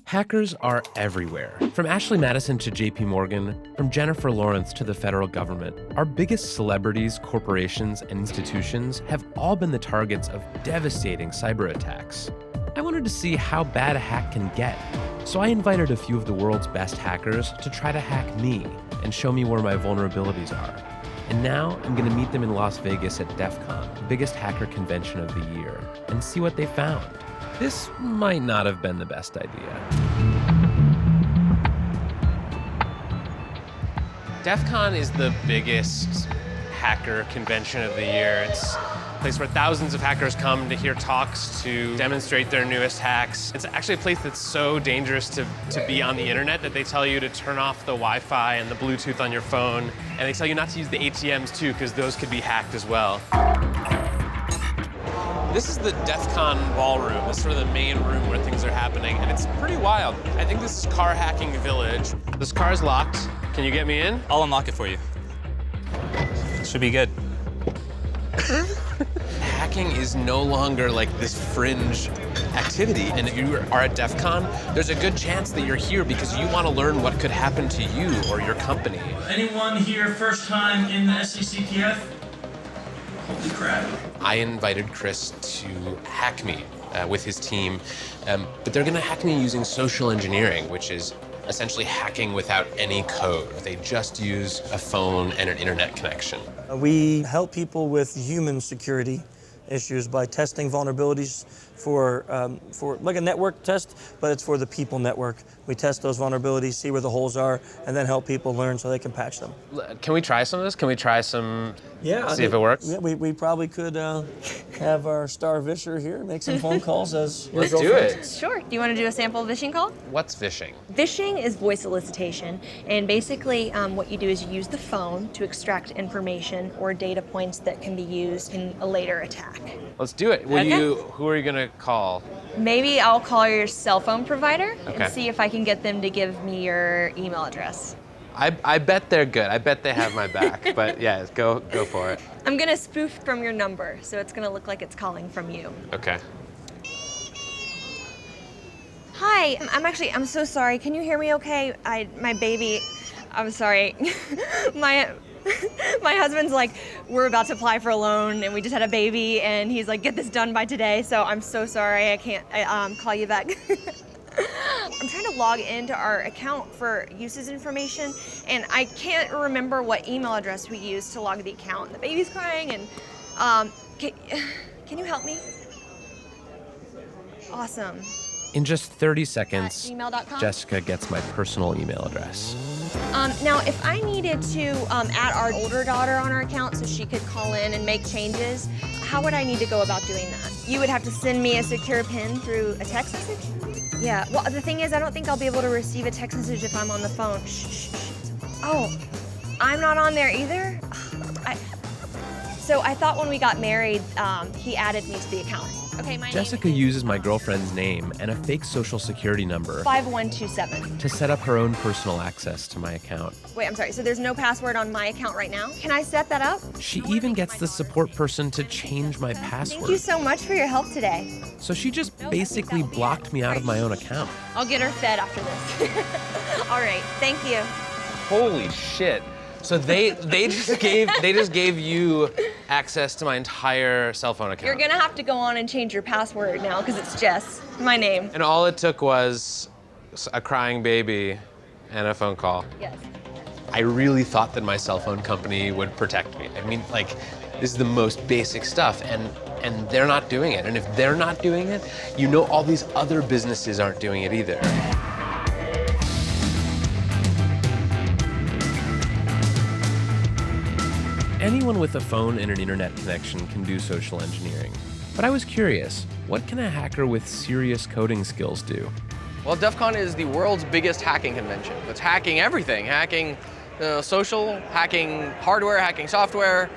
Hackers are everywhere. From Ashley Madison to JP Morgan, from Jennifer Lawrence to the federal government, our biggest celebrities, corporations, and institutions have all been the targets of devastating cyber attacks. I wanted to see how bad a hack can get. So I invited a few of the world's best hackers to try to hack me and show me where my vulnerabilities are. And now I'm going to meet them in Las Vegas at DEF CON, the biggest hacker convention of the year, and see what they found. This might not have been the best idea. DEF CON is the biggest hacker convention of the year. It's a place where thousands of hackers come to hear talks, to demonstrate their newest hacks. It's actually a place that's so dangerous to be on the internet that they tell you to turn off the Wi-Fi and the Bluetooth on your phone, and they tell you not to use the ATMs too, because those could be hacked as well. This is the DEF CON ballroom. This is sort of the main room where things are happening, and it's pretty wild. I think this is Car Hacking Village. This car is locked. Can you get me in? I'll unlock it for you. Should be good. Hacking is no longer like this fringe activity, and if you are at DEF CON, there's a good chance that you're here because you want to learn what could happen to you or your company. Anyone here first time in the SCCTF? Holy crap. I invited Chris to hack me with his team, but they're gonna hack me using social engineering, which is essentially hacking without any code. They just use a phone and an internet connection. We help people with human security issues by testing vulnerabilities for like a network test, but it's for the people network. We test those vulnerabilities, see where the holes are, and then help people learn so they can patch them. Can we try some of this? Can we try some, see if it works? Yeah, we probably could have our star visher here make some phone calls as your Let's do girlfriend. it. Sure. Do you want to do a sample phishing call? What's phishing? Phishing is voice solicitation, and basically what you do is you use the phone to extract information or data points that can be used in a later attack. Let's do it. Who are you gonna call? Maybe I'll call your cell phone provider Okay. and see if I can get them to give me your email address. I bet they're good. I bet they have my back. But yeah, go for it. I'm gonna spoof from your number, so it's gonna look like it's calling from you. Okay. Hi, I'm so sorry. Can you hear me okay? My baby, I'm sorry. My husband's like, we're about to apply for a loan and we just had a baby and he's like, get this done by today. So I'm so sorry, I can't call you back. I'm trying to log into our account for uses information and I can't remember what email address we used to log the account. The baby's crying and can you help me? Awesome. In just 30 seconds, gmail.com? Jessica gets my personal email address. Now, if I needed to add our older daughter on our account so she could call in and make changes, how would I need to go about doing that? You would have to send me a secure PIN through a text message? Yeah, well, the thing is, I don't think I'll be able to receive a text message if I'm on the phone. Shh. Oh, I'm not on there either? So I thought when we got married, he added me to the account. Okay, my Jessica name is, uses my girlfriend's name and a fake social security number 5127. to set up her own personal access to my account. Wait, I'm sorry, so there's no password on my account right now? Can I set that up? She even gets the support person to change my password. Thank you so much for your help today. So she just basically blocked me out of my own account. I'll get her fed after this. All right, thank you. Holy shit. So they just gave you access to my entire cell phone account. You're gonna have to go on and change your password now because it's Jess, my name. And all it took was a crying baby and a phone call. Yes. I really thought that my cell phone company would protect me. I mean, like, this is the most basic stuff, and they're not doing it. And if they're not doing it, you know all these other businesses aren't doing it either. Anyone with a phone and an internet connection can do social engineering. But I was curious, what can a hacker with serious coding skills do? Well, DEF CON is the world's biggest hacking convention. It's hacking everything, hacking social, hacking hardware, hacking software,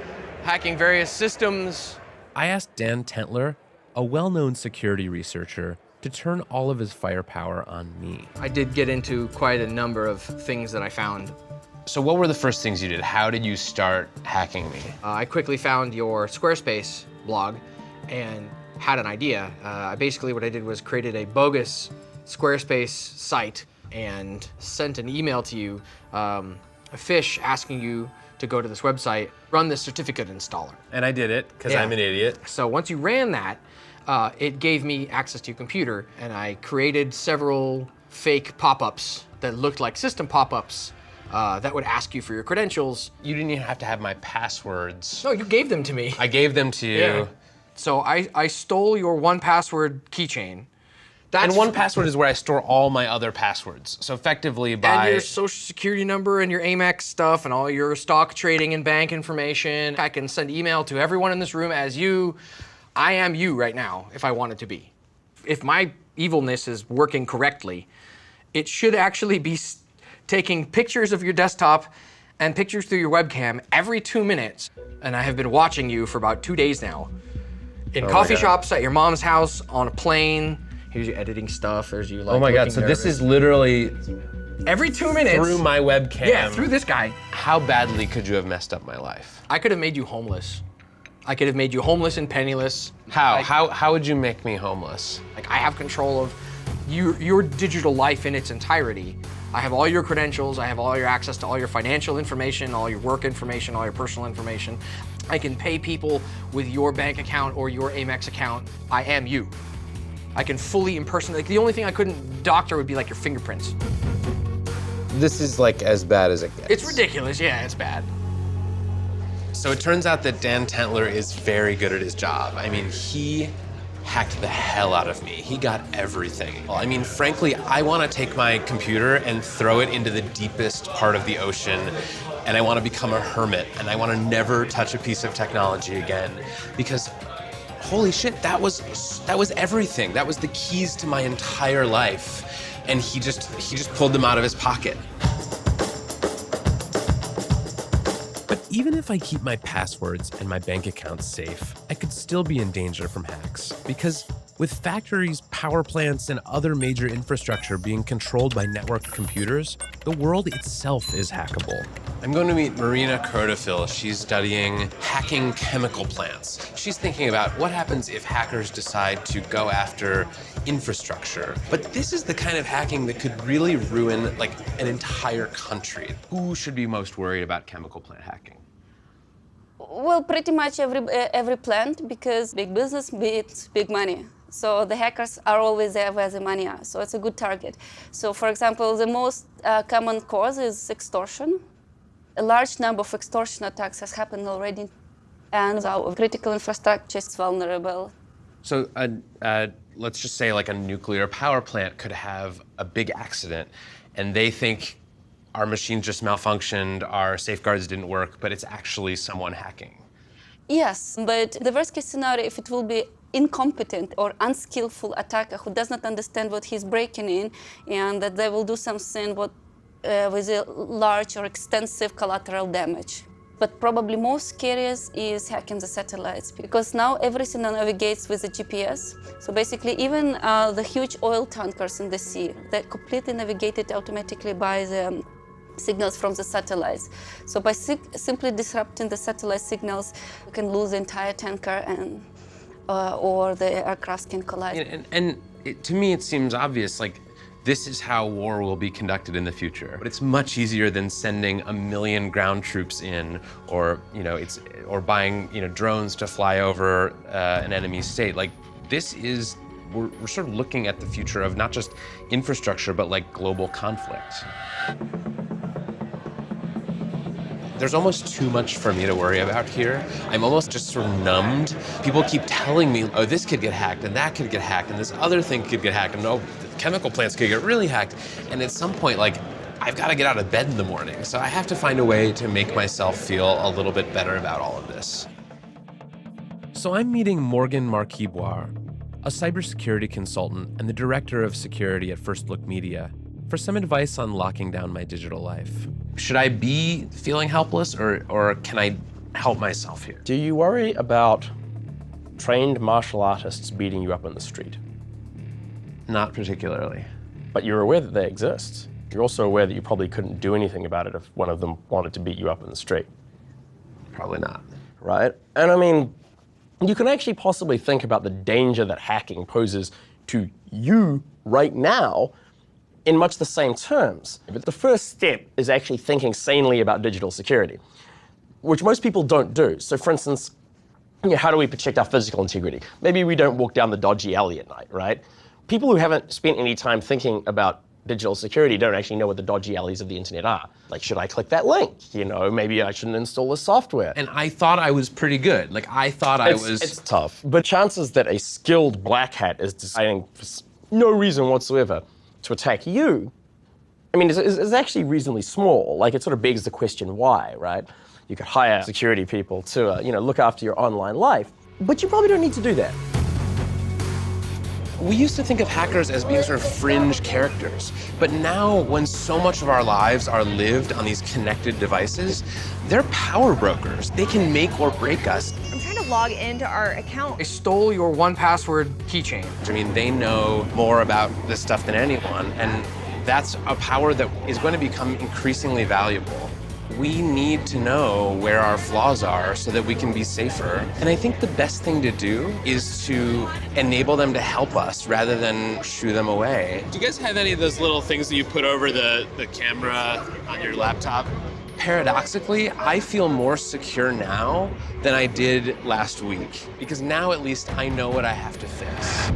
hacking various systems. I asked Dan Tentler, a well-known security researcher, to turn all of his firepower on me. I did get into quite a number of things that I found. So what were the first things you did? How did you start hacking me? I quickly found your Squarespace blog and had an idea. Basically what I did was created a bogus Squarespace site and sent an email to you, a fish asking you to go to this website, run this certificate installer. And I did it, because Yeah. I'm an idiot. So once you ran that, it gave me access to your computer, and I created several fake pop-ups that looked like system pop-ups that would ask you for your credentials. You didn't even have to have my passwords. No, you gave them to me. I gave them to you. Yeah. So I stole your 1Password keychain. And 1Password is where I store all my other passwords. So effectively by... And your social security number and your Amex stuff and all your stock trading and bank information. I can send email to everyone in this room as you. I am you right now, if I wanted to be. If my evilness is working correctly, it should actually be taking pictures of your desktop and pictures through your webcam every 2 minutes. And I have been watching you for about 2 days now. In coffee shops, at your mom's house, on a plane. Here's your editing stuff. There's you like. Oh my God, looking so this nervous. is literally Every 2 minutes. through my webcam. Yeah, through this guy. How badly could you have messed up my life? I could have made you homeless. I could have made you homeless and penniless. How? Like, How would you make me homeless? Like I have control of your digital life in its entirety. I have all your credentials. I have all your access to all your financial information, all your work information, all your personal information. I can pay people with your bank account or your Amex account. I am you. I can fully impersonate. Like, the only thing I couldn't doctor would be like your fingerprints. This is like as bad as it gets. It's ridiculous. Yeah, it's bad. So it turns out that Dan Tentler is very good at his job. I mean, he hacked the hell out of me. He got everything. I mean, frankly, I want to take my computer and throw it into the deepest part of the ocean, and I want to become a hermit, and I want to never touch a piece of technology again, because holy shit, that was everything. That was the keys to my entire life, and he just pulled them out of his pocket. But even if I keep my passwords and my bank accounts safe, I could still be in danger from hacks, because with factories, power plants, and other major infrastructure being controlled by networked computers, the world itself is hackable. I'm going to meet Marina Krotofil. She's studying hacking chemical plants. She's thinking about what happens if hackers decide to go after infrastructure. But this is the kind of hacking that could really ruin like an entire country. Who should be most worried about chemical plant hacking? Well, pretty much every plant, because big business beats big money. So the hackers are always there where the money are. So it's a good target. So for example, the most common cause is extortion. A large number of extortion attacks has happened already, and our critical infrastructure is vulnerable. So let's just say like a nuclear power plant could have a big accident, and they think our machine just malfunctioned, our safeguards didn't work, but it's actually someone hacking. Yes, but the worst case scenario, if it will be incompetent or unskillful attacker who does not understand what he's breaking in, and that they will do something with a large or extensive collateral damage. But probably most scariest is hacking the satellites, because now everything navigates with the GPS. So basically, even the huge oil tankers in the sea, they're completely navigated automatically by the signals from the satellites. So by simply disrupting the satellite signals, you can lose the entire tanker, and or the aircraft can collide. To me, it seems obvious, like, this is how war will be conducted in the future. But it's much easier than sending 1 million ground troops in, or or buying drones to fly over an enemy state. Like, this is we're sort of looking at the future of not just infrastructure, but like global conflict. There's almost too much for me to worry about here. I'm almost just sort of numbed. People keep telling me, oh, this could get hacked, and that could get hacked, and this other thing could get hacked, and oh, chemical plants could get really hacked. And at some point, like, I've got to get out of bed in the morning. So I have to find a way to make myself feel a little bit better about all of this. So I'm meeting Morgan Marquis-Boire, a cybersecurity consultant and the director of security at First Look Media, for some advice on locking down my digital life. Should I be feeling helpless, or can I help myself here? Do you worry about trained martial artists beating you up in the street? Not particularly. But you're aware that they exist. You're also aware that you probably couldn't do anything about it if one of them wanted to beat you up in the street. Probably not. Right? And I mean, you can actually possibly think about the danger that hacking poses to you right now in much the same terms. But the first step is actually thinking sanely about digital security, which most people don't do. So for instance, how do we protect our physical integrity? Maybe we don't walk down the dodgy alley at night, right? People who haven't spent any time thinking about digital security don't actually know what the dodgy alleys of the internet are. Like, should I click that link? You know, maybe I shouldn't install this software. And I thought I was pretty good. Like, I thought It's tough. But chances that a skilled black hat is deciding for no reason whatsoever to attack you, I mean, is actually reasonably small. Like, it sort of begs the question, why, right? You could hire security people to, look after your online life, but you probably don't need to do that. We used to think of hackers as being sort of fringe characters, but now when so much of our lives are lived on these connected devices, they're power brokers. They can make or break us. I'm trying to log into our account. They stole your 1Password keychain. I mean, they know more about this stuff than anyone, and that's a power that is going to become increasingly valuable. We need to know where our flaws are so that we can be safer. And I think the best thing to do is to enable them to help us rather than shoo them away. Do you guys have any of those little things that you put over the camera on your laptop? Paradoxically, I feel more secure now than I did last week, because now at least I know what I have to fix.